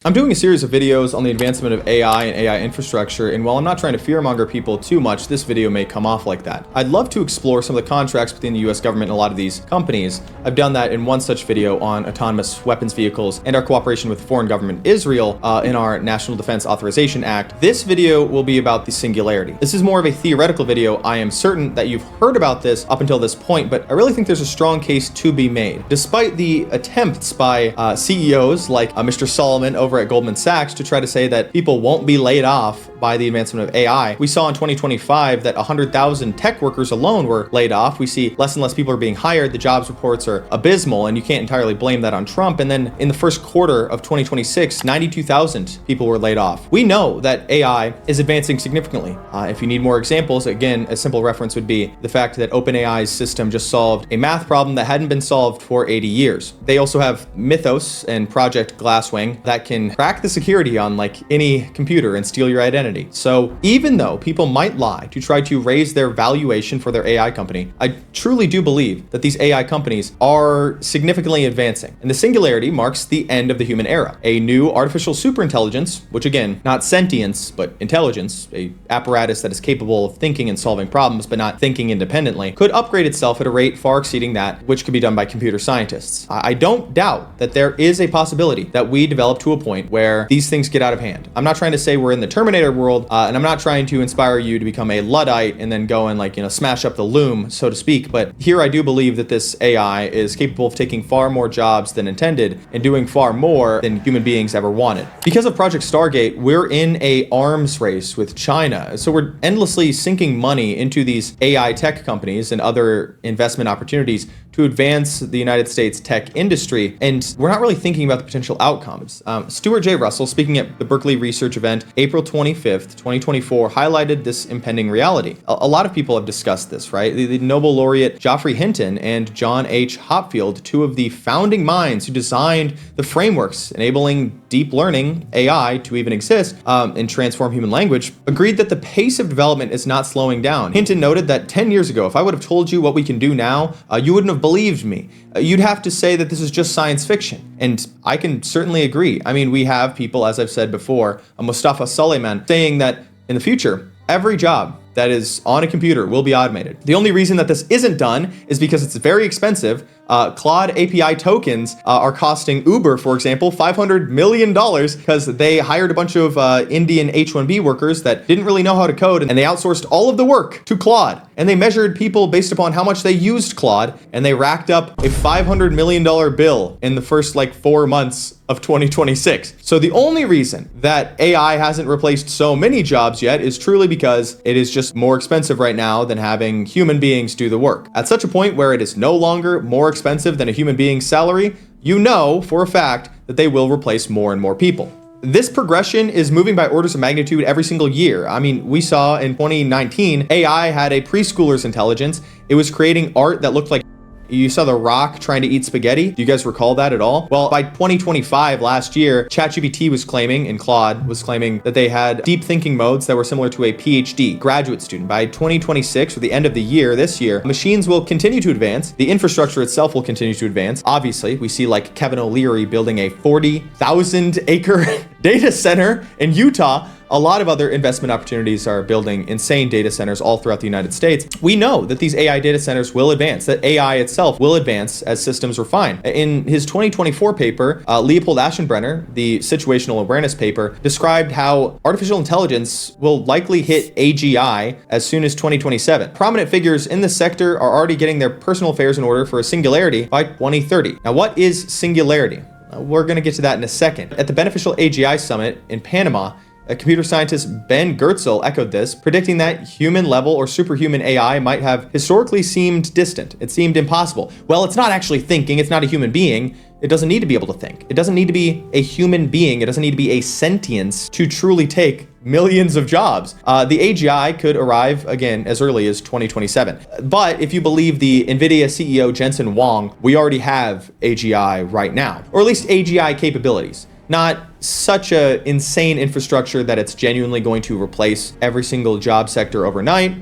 I'm doing a series of videos on the advancement of AI and AI infrastructure, and while I'm not trying to fearmonger people too much, this video may come off like that. I'd love to explore some of the contracts between the US government and a lot of these companies. I've done that in one such video on autonomous weapons vehicles and our cooperation with foreign government Israel in our National Defense Authorization Act. This video will be about the Singularity. This is more of a theoretical video. I am certain that you've heard about this up until this point, but I really think there's a strong case to be made. Despite the attempts by CEOs like Mr. Solomon over at Goldman Sachs to try to say that people won't be laid off by the advancement of AI. We saw in 2025 that 100,000 tech workers alone were laid off. We see less and less people are being hired. The jobs reports are abysmal, and you can't entirely blame that on Trump. And then in the first quarter of 2026, 92,000 people were laid off. We know that AI is advancing significantly. If you need more examples, again, a simple reference would be the fact that OpenAI's system just solved a math problem that hadn't been solved for 80 years. They also have Mythos and Project Glasswing that can crack the security on like any computer and steal your identity. So even though people might lie to try to raise their valuation for their AI company, I truly do believe that these AI companies are significantly advancing. And the Singularity marks the end of the human era. A new artificial superintelligence, which again, not sentience, but intelligence, a apparatus that is capable of thinking and solving problems, but not thinking independently, could upgrade itself at a rate far exceeding that which could be done by computer scientists. I don't doubt that there is a possibility that we develop to a point where these things get out of hand. I'm not trying to say we're in the Terminator world, and I'm not trying to inspire you to become a Luddite and then go and smash up the loom, so to speak. But here I do believe that this AI is capable of taking far more jobs than intended and doing far more than human beings ever wanted. Because of Project Stargate, we're in a arms race with China. So we're endlessly sinking money into these AI tech companies and other investment opportunities to advance the United States tech industry, and we're not really thinking about the potential outcomes. Stuart J. Russell, speaking at the Berkeley Research event, April 25th, 2024, highlighted this impending reality. A lot of people have discussed this, right? The Nobel laureate Geoffrey Hinton and John H. Hopfield, two of the founding minds who designed the frameworks enabling deep learning, AI, to even exist and transform human language, agreed that the pace of development is not slowing down. Hinton noted that 10 years ago, if I would have told you what we can do now, you wouldn't have believed me. You'd have to say that this is just science fiction. And I can certainly agree. I mean, we have people, as I've said before, Mustafa Suleyman, saying that in the future, every job that is on a computer will be automated. The only reason that this isn't done is because it's very expensive. Claude API tokens are costing Uber, for example, $500 million because they hired a bunch of Indian H-1B workers that didn't really know how to code, and they outsourced all of the work to Claude. And they measured people based upon how much they used Claude, and they racked up a $500 million bill in the first 4 months of 2026. So the only reason that AI hasn't replaced so many jobs yet is truly because it is just more expensive right now than having human beings do the work. At such a point where it is no longer more expensive than a human being's salary, you know for a fact that they will replace more and more people. This progression is moving by orders of magnitude every single year. I mean, we saw in 2019, AI had a preschooler's intelligence. It was creating art that looked like you saw The Rock trying to eat spaghetti. Do you guys recall that at all? Well, by 2025, last year, ChatGPT was claiming, and Claude was claiming, that they had deep thinking modes that were similar to a PhD graduate student. By 2026, or the end of the year, this year, machines will continue to advance. The infrastructure itself will continue to advance. Obviously, we see Kevin O'Leary building a 40,000 acre data center in Utah. A lot of other investment opportunities are building insane data centers all throughout the United States. We know that these AI data centers will advance, that AI itself will advance as systems refine. In his 2024 paper, Leopold Aschenbrenner, the situational awareness paper, described how artificial intelligence will likely hit AGI as soon as 2027. Prominent figures in the sector are already getting their personal affairs in order for a singularity by 2030. Now, what is singularity? We're going to get to that in a second. At the Beneficial AGI Summit in Panama, computer scientist Ben Goertzel echoed this, predicting that human-level or superhuman AI might have historically seemed distant. It seemed impossible. Well, it's not actually thinking. It's not a human being. It doesn't need to be able to think. It doesn't need to be a human being. It doesn't need to be a sentience to truly take millions of jobs. The AGI could arrive again as early as 2027. But if you believe the NVIDIA CEO Jensen Huang, we already have AGI right now, or at least AGI capabilities. Not such a insane infrastructure that it's genuinely going to replace every single job sector overnight,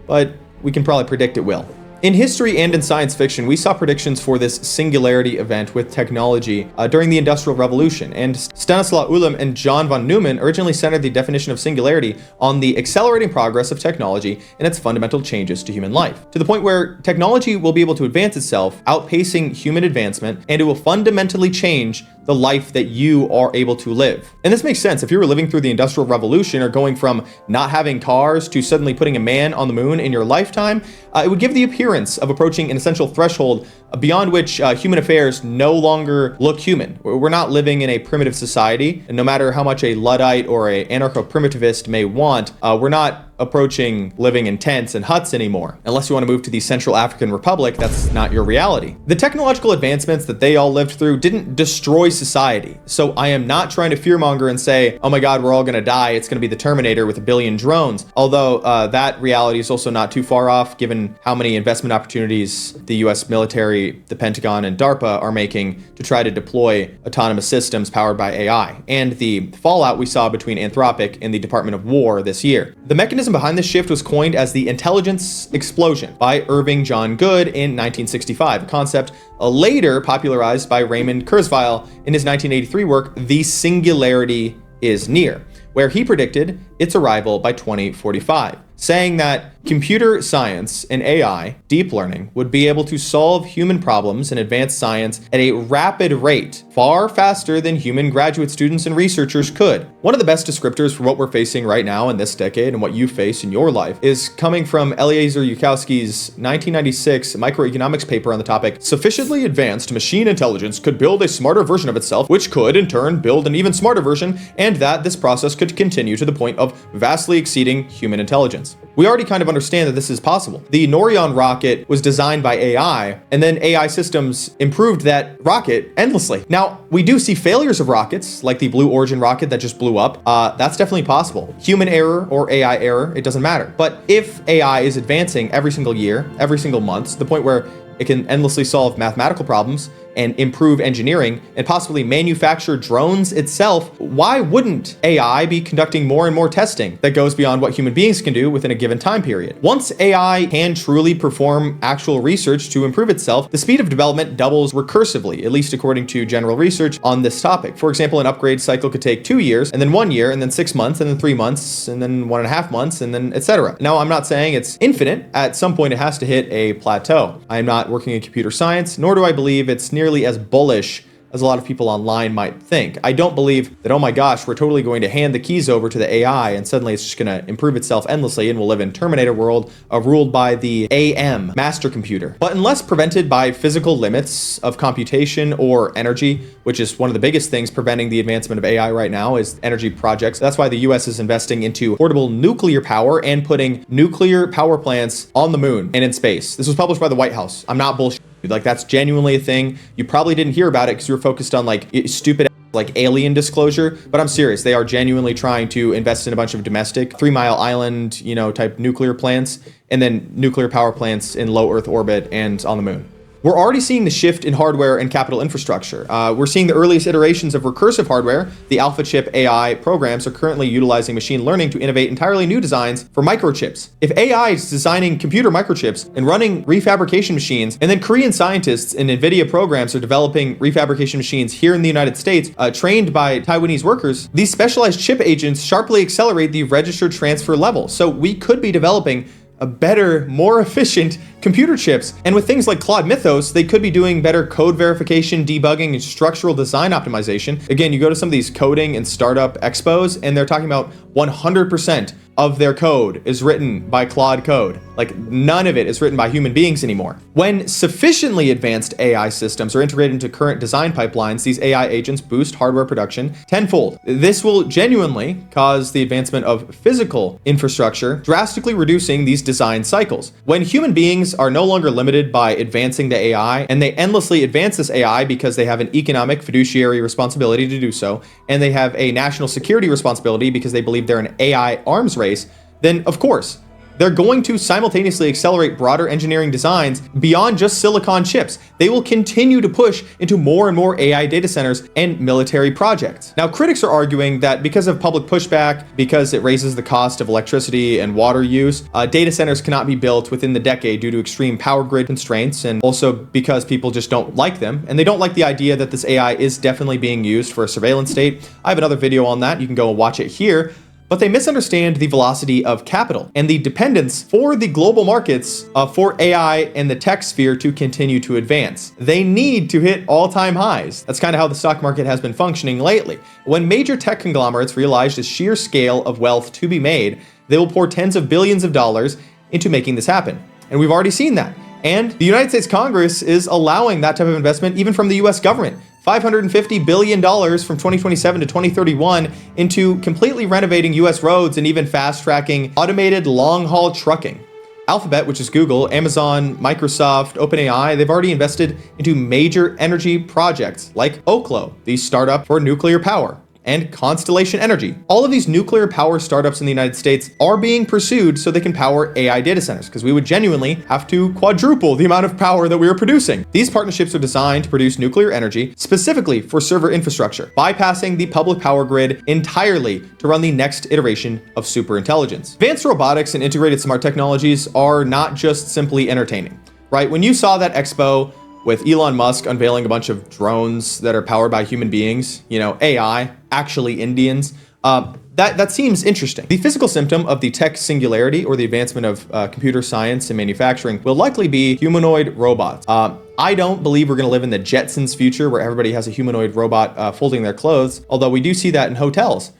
but we can probably predict it will. In history and in science fiction, we saw predictions for this singularity event with technology during the Industrial Revolution, and Stanislaw Ulam and John von Neumann originally centered the definition of singularity on the accelerating progress of technology and its fundamental changes to human life, to the point where technology will be able to advance itself, outpacing human advancement, and it will fundamentally change the life that you are able to live. And this makes sense. If you were living through the Industrial Revolution or going from not having cars to suddenly putting a man on the moon in your lifetime, it would give the appearance of approaching an essential threshold beyond which human affairs no longer look human. We're not living in a primitive society, and no matter how much a Luddite or a anarcho-primitivist may want, we're not approaching living in tents and huts anymore. Unless you want to move to the Central African Republic, that's not your reality. The technological advancements that they all lived through didn't destroy society. So I am not trying to fearmonger and say, oh my God, we're all gonna die. It's gonna be the Terminator with 1 billion drones. Although that reality is also not too far off given how many investment opportunities the US military, the Pentagon, and DARPA are making to try to deploy autonomous systems powered by AI, and the fallout we saw between Anthropic and the Department of War this year. The mechanism behind this shift was coined as the intelligence explosion by Irving John Good in 1965, a concept later popularized by Raymond Kurzweil in his 1983 work, The Singularity is Near, where he predicted its arrival by 2045, saying that computer science and AI, deep learning, would be able to solve human problems and advance science at a rapid rate, far faster than human graduate students and researchers could. One of the best descriptors for what we're facing right now in this decade and what you face in your life is coming from Eliezer Yudkowsky's 1996 microeconomics paper on the topic, Sufficiently Advanced Machine Intelligence Could Build a Smarter Version of Itself, which could, in turn, build an even smarter version, and that this process could continue to the point of vastly exceeding human intelligence. We already kind of understand that this is possible. The Norion rocket was designed by AI, and then AI systems improved that rocket endlessly. Now, we do see failures of rockets, like the Blue Origin rocket that just blew up. That's definitely possible. Human error or AI error, it doesn't matter. But if AI is advancing every single year, every single month, to the point where it can endlessly solve mathematical problems and improve engineering and possibly manufacture drones itself, why wouldn't AI be conducting more and more testing that goes beyond what human beings can do within a given time period? Once AI can truly perform actual research to improve itself, the speed of development doubles recursively, at least according to general research on this topic. For example, an upgrade cycle could take 2 years, and then 1 year, and then 6 months, and then 3 months, and then 1.5 months, and then etc. Now, I'm not saying it's infinite. At some point, it has to hit a plateau. I am not working in computer science, nor do I believe it's nearly as bullish as a lot of people online might think. I don't believe that, oh my gosh, we're totally going to hand the keys over to the AI and suddenly it's just going to improve itself endlessly and we'll live in Terminator world ruled by the AM, master computer. But unless prevented by physical limits of computation or energy, which is one of the biggest things preventing the advancement of AI right now is energy projects. That's why the US is investing into portable nuclear power and putting nuclear power plants on the moon and in space. This was published by the White House. I'm not bullshit. Like, that's genuinely a thing. You probably didn't hear about it because you were focused on like stupid like alien disclosure, but I'm serious. They are genuinely trying to invest in a bunch of domestic 3 Mile Island, type nuclear plants, and then nuclear power plants in low Earth orbit and on the moon. We're already seeing the shift in hardware and capital infrastructure. We're seeing the earliest iterations of recursive hardware. The alpha chip AI programs are currently utilizing machine learning to innovate entirely new designs for microchips. If AI is designing computer microchips and running refabrication machines, and then Korean scientists and NVIDIA programs are developing refabrication machines here in the United States, trained by Taiwanese workers, these specialized chip agents sharply accelerate the registered transfer level. So we could be developing a better, more efficient computer chips. And with things like Claude Mythos, they could be doing better code verification, debugging, and structural design optimization. Again, you go to some of these coding and startup expos, and they're talking about 100% of their code is written by Claude code. Like, none of it is written by human beings anymore. When sufficiently advanced AI systems are integrated into current design pipelines, these AI agents boost hardware production tenfold. This will genuinely cause the advancement of physical infrastructure, drastically reducing these design cycles. When human beings are no longer limited by advancing the AI, and they endlessly advance this AI because they have an economic fiduciary responsibility to do so, and they have a national security responsibility because they believe they're an AI arms race, then of course, They're going to simultaneously accelerate broader engineering designs beyond just silicon chips. They will continue to push into more and more AI data centers and military projects. Now, critics are arguing that because of public pushback, because it raises the cost of electricity and water use, data centers cannot be built within the decade due to extreme power grid constraints, and also because people just don't like them. And they don't like the idea that this AI is definitely being used for a surveillance state. I have another video on that. You can go and watch it here. But they misunderstand the velocity of capital and the dependence for the global markets for AI and the tech sphere to continue to advance. They need to hit all-time highs. That's kind of how the stock market has been functioning lately. When major tech conglomerates realize the sheer scale of wealth to be made, they will pour tens of billions of dollars into making this happen. And we've already seen that. And the United States Congress is allowing that type of investment even from the US government. $550 billion from 2027 to 2031 into completely renovating US roads and even fast-tracking automated long-haul trucking. Alphabet, which is Google, Amazon, Microsoft, OpenAI, they've already invested into major energy projects like Oklo, the startup for nuclear power, and Constellation Energy. All of these nuclear power startups in the United States are being pursued so they can power AI data centers, because we would genuinely have to quadruple the amount of power that we are producing. These partnerships are designed to produce nuclear energy specifically for server infrastructure, bypassing the public power grid entirely to run the next iteration of superintelligence. Advanced robotics and integrated smart technologies are not just simply entertaining, right? When you saw that expo with Elon Musk unveiling a bunch of drones that are powered by human beings, AI, actually Indians, that seems interesting. The physical symptom of the tech singularity, or the advancement of computer science and manufacturing, will likely be humanoid robots. I don't believe we're gonna live in the Jetsons future where everybody has a humanoid robot folding their clothes, although we do see that in hotels.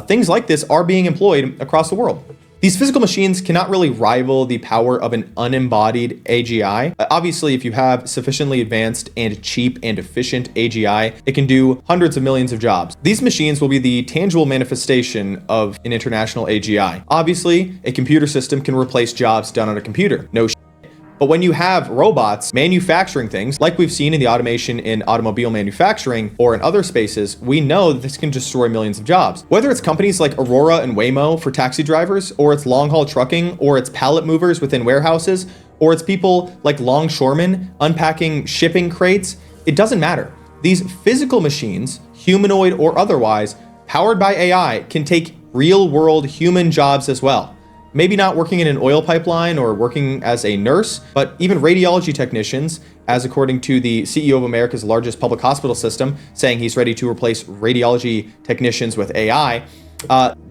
Things like this are being employed across the world. These physical machines cannot really rival the power of an unembodied AGI. Obviously, if you have sufficiently advanced and cheap and efficient AGI, it can do hundreds of millions of jobs. These machines will be the tangible manifestation of an international AGI. Obviously, a computer system can replace jobs done on a computer. No shit. But when you have robots manufacturing things, like we've seen in the automation in automobile manufacturing or in other spaces, we know that this can destroy millions of jobs. Whether it's companies like Aurora and Waymo for taxi drivers, or it's long-haul trucking, or it's pallet movers within warehouses, or it's people like longshoremen unpacking shipping crates, it doesn't matter. These physical machines, humanoid or otherwise, powered by AI, can take real-world human jobs as well. Maybe not working in an oil pipeline or working as a nurse, but even radiology technicians, as according to the CEO of America's largest public hospital system, saying he's ready to replace radiology technicians with AI.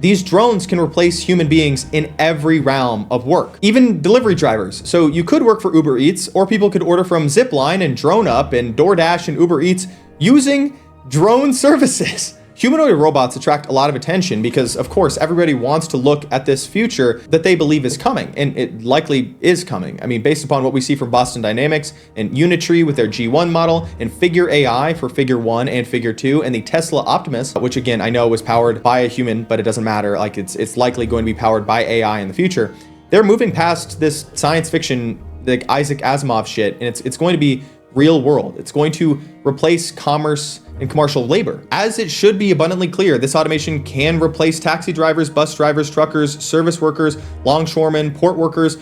These drones can replace human beings in every realm of work, even delivery drivers. So you could work for Uber Eats, or people could order from Zipline and Drone Up and DoorDash and Uber Eats using drone services. Humanoid robots attract a lot of attention because, of course, everybody wants to look at this future that they believe is coming, and it likely is coming. I mean, based upon what we see from Boston Dynamics and Unitree with their G1 model, and Figure AI for Figure 1 and Figure 2, and the Tesla Optimus, which again, I know was powered by a human, but it doesn't matter. Like, it's likely going to be powered by AI in the future. They're moving past this science fiction, like Isaac Asimov shit, and it's going to be real world. It's going to replace commerce and commercial labor. As it should be abundantly clear, this automation can replace taxi drivers, bus drivers, truckers, service workers, longshoremen, port workers.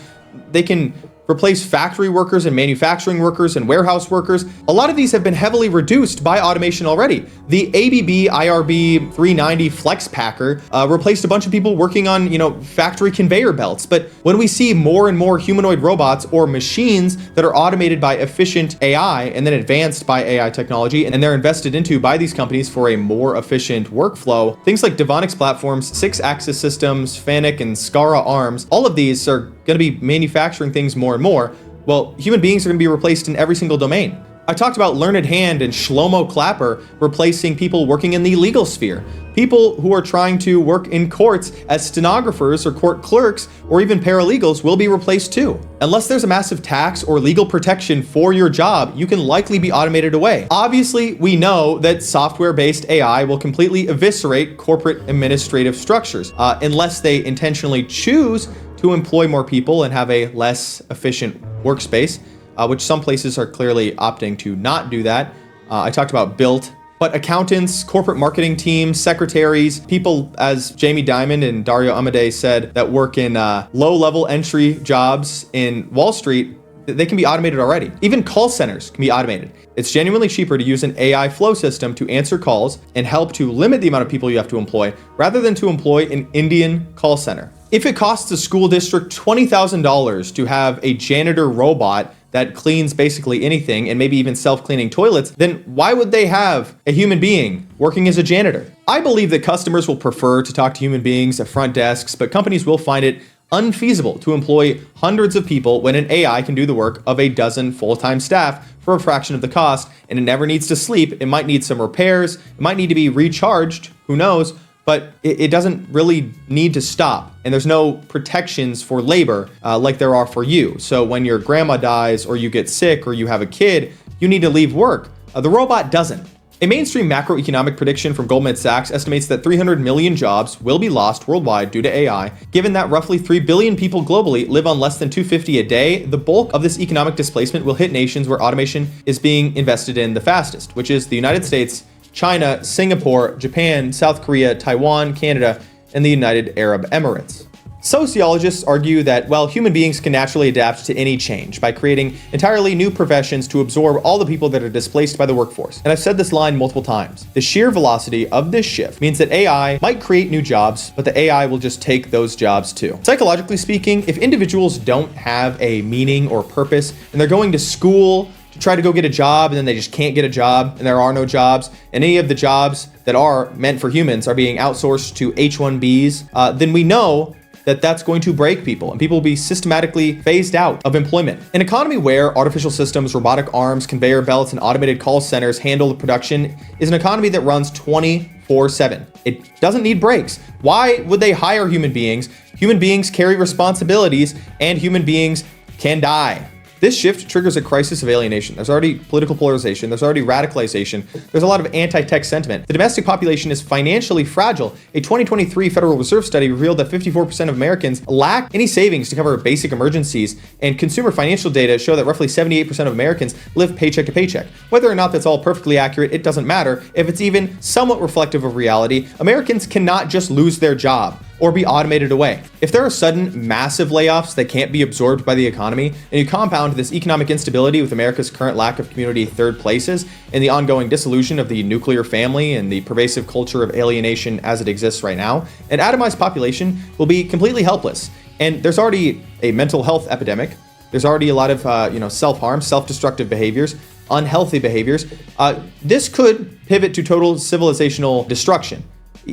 They can replace factory workers and manufacturing workers and warehouse workers. A lot of these have been heavily reduced by automation already. The ABB IRB 390 Flex Packer replaced a bunch of people working on, factory conveyor belts. But when we see more and more humanoid robots or machines that are automated by efficient AI and then advanced by AI technology, and they're invested into by these companies for a more efficient workflow, things like Devonics platforms, 6-axis systems, Fanuc and Skara arms, all of these are going to be manufacturing things more and more. Well, human beings are going to be replaced in every single domain. I talked about Learned Hand and Shlomo Clapper replacing people working in the legal sphere. People who are trying to work in courts as stenographers or court clerks or even paralegals will be replaced too. Unless there's a massive tax or legal protection for your job, you can likely be automated away. Obviously, we know that software-based AI will completely eviscerate corporate administrative structures unless they intentionally choose to employ more people and have a less efficient workspace, which some places are clearly opting to not do that. I talked about Built But accountants, corporate marketing teams, secretaries, people, as Jamie Dimon and Dario Amodei said, that work in low-level entry jobs in Wall Street, they can be automated already. Even call centers can be automated. It's genuinely cheaper to use an AI flow system to answer calls and help to limit the amount of people you have to employ rather than to employ an Indian call center. If it costs a school district $20,000 to have a janitor robot that cleans basically anything and maybe even self-cleaning toilets, then why would they have a human being working as a janitor? I believe that customers will prefer to talk to human beings at front desks, but companies will find it unfeasible to employ hundreds of people when an AI can do the work of a dozen full-time staff for a fraction of the cost, and it never needs to sleep. It might need some repairs. It might need to be recharged. Who knows? But it doesn't really need to stop. And there's no protections for labor like there are for you. So when your grandma dies or you get sick or you have a kid, you need to leave work. The robot doesn't. A mainstream macroeconomic prediction from Goldman Sachs estimates that 300 million jobs will be lost worldwide due to AI. Given that roughly 3 billion people globally live on less than $2.50 a day, the bulk of this economic displacement will hit nations where automation is being invested in the fastest, which is the United States, China, Singapore, Japan, South Korea, Taiwan, Canada, and the United Arab Emirates. Sociologists argue that, well, human beings can naturally adapt to any change by creating entirely new professions to absorb all the people that are displaced by the workforce. And I've said this line multiple times. The sheer velocity of this shift means that AI might create new jobs, but the AI will just take those jobs too. Psychologically speaking, if individuals don't have a meaning or purpose and they're going to school to try to go get a job and then they just can't get a job and there are no jobs, and any of the jobs that are meant for humans are being outsourced to H-1Bs, then we know that that's going to break people and people will be systematically phased out of employment. An economy where artificial systems, robotic arms, conveyor belts, and automated call centers handle the production is an economy that runs 24/7. It doesn't need breaks. Why would they hire human beings? Human beings carry responsibilities and human beings can die. This shift triggers a crisis of alienation. There's already political polarization. There's already radicalization. There's a lot of anti-tech sentiment. The domestic population is financially fragile. A 2023 Federal Reserve study revealed that 54% of Americans lack any savings to cover basic emergencies, and consumer financial data show that roughly 78% of Americans live paycheck to paycheck. Whether or not that's all perfectly accurate, it doesn't matter. If it's even somewhat reflective of reality, Americans cannot just lose their job or be automated away. If there are sudden massive layoffs that can't be absorbed by the economy, and you compound this economic instability with America's current lack of community third places and the ongoing dissolution of the nuclear family and the pervasive culture of alienation as it exists right now, an atomized population will be completely helpless. And there's already a mental health epidemic. There's already a lot of self-harm, self-destructive behaviors, unhealthy behaviors. This could pivot to total civilizational destruction.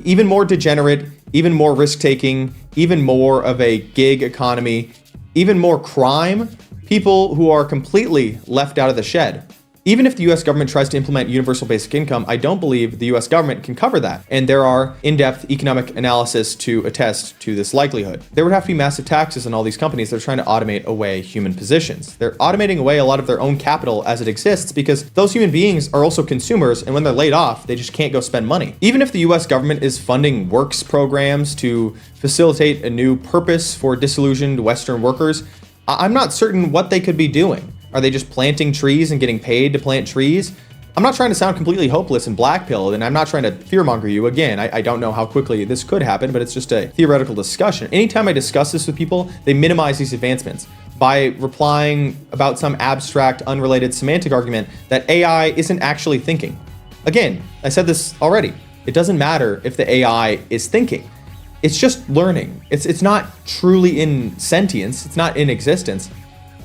Even more degenerate, even more risk-taking, even more of a gig economy, even more crime, people who are completely left out of the shed. Even if the US government tries to implement universal basic income, I don't believe the US government can cover that. And there are in-depth economic analysis to attest to this likelihood. There would have to be massive taxes on all these companies that are trying to automate away human positions. They're automating away a lot of their own capital as it exists because those human beings are also consumers, and when they're laid off, they just can't go spend money. Even if the US government is funding works programs to facilitate a new purpose for disillusioned Western workers, I'm not certain what they could be doing. Are they just planting trees and getting paid to plant trees? I'm not trying to sound completely hopeless and black-pilled, and I'm not trying to fearmonger you. Again, I don't know how quickly this could happen, but it's just a theoretical discussion. Anytime I discuss this with people, they minimize these advancements by replying about some abstract, unrelated semantic argument that AI isn't actually thinking. Again, I said this already. It doesn't matter if the AI is thinking. It's just learning. It's not truly in sentience. It's not in existence.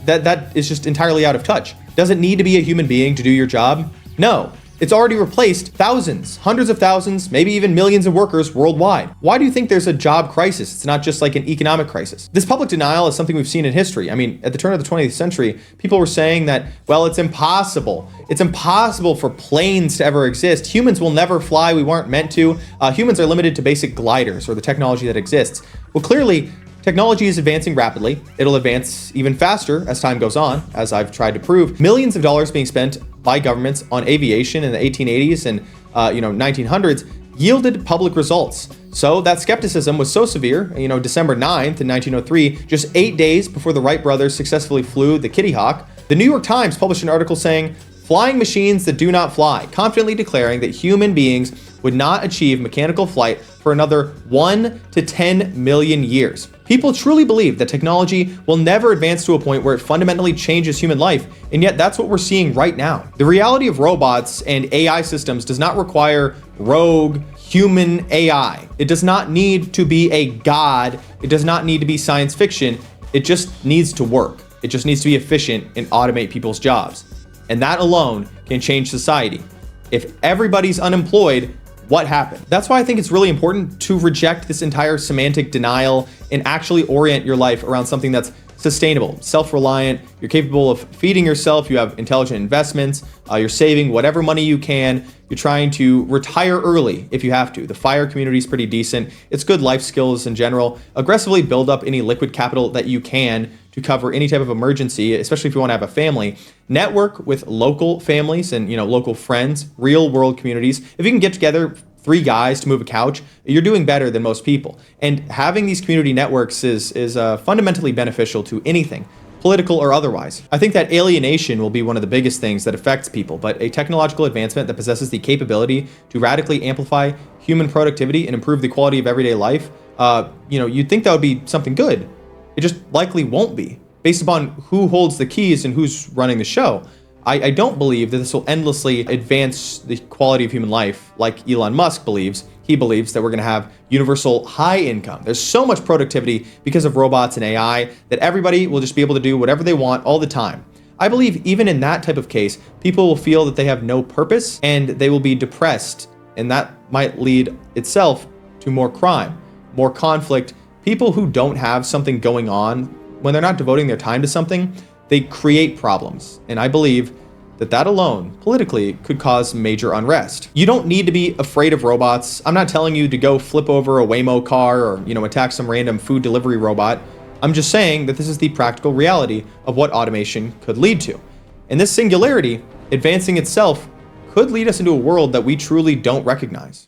That is just entirely out of touch. Does it need to be a human being to do your job? No. It's already replaced thousands, hundreds of thousands, maybe even millions of workers worldwide. Why do you think there's a job crisis? It's not just like an economic crisis. This public denial is something we've seen in history. I mean, at the turn of the 20th century, people were saying that, well, it's impossible. It's impossible for planes to ever exist. Humans will never fly. We weren't meant to. Humans are limited to basic gliders or the technology that exists. Well, clearly, technology is advancing rapidly. It'll advance even faster as time goes on, as I've tried to prove. Millions of dollars being spent by governments on aviation in the 1880s and 1900s yielded public results. So that skepticism was so severe, December 9th in 1903, just 8 days before the Wright brothers successfully flew the Kitty Hawk, the New York Times published an article saying flying machines that do not fly, confidently declaring that human beings would not achieve mechanical flight for another 1 to 10 million years. People truly believe that technology will never advance to a point where it fundamentally changes human life, and yet that's what we're seeing right now. The reality of robots and AI systems does not require rogue human AI. It does not need to be a god. It does not need to be science fiction. It just needs to work. It just needs to be efficient and automate people's jobs. And that alone can change society. If everybody's unemployed, what happened? That's why I think it's really important to reject this entire semantic denial and actually orient your life around something that's sustainable, self-reliant, you're capable of feeding yourself, you have intelligent investments, you're saving whatever money you can, you're trying to retire early if you have to. The FIRE community is pretty decent. It's good life skills in general. Aggressively build up any liquid capital that you can to cover any type of emergency, especially if you want to have a family. Network with local families and local friends, real world communities. If you can get together 3 guys to move a couch, you're doing better than most people. And having these community networks is fundamentally beneficial to anything, political or otherwise. I think that alienation will be one of the biggest things that affects people, but a technological advancement that possesses the capability to radically amplify human productivity and improve the quality of everyday life, you'd think that would be something good. It just likely won't be, based upon who holds the keys and who's running the show. I don't believe that this will endlessly advance the quality of human life like Elon Musk believes. He believes that we're going to have universal high income. There's so much productivity because of robots and AI that everybody will just be able to do whatever they want all the time. I believe even in that type of case, people will feel that they have no purpose and they will be depressed, and that might lead itself to more crime, more conflict. People who don't have something going on, when they're not devoting their time to something, they create problems. And I believe that alone, politically, could cause major unrest. You don't need to be afraid of robots. I'm not telling you to go flip over a Waymo car or, attack some random food delivery robot. I'm just saying that this is the practical reality of what automation could lead to. And this singularity, advancing itself, could lead us into a world that we truly don't recognize.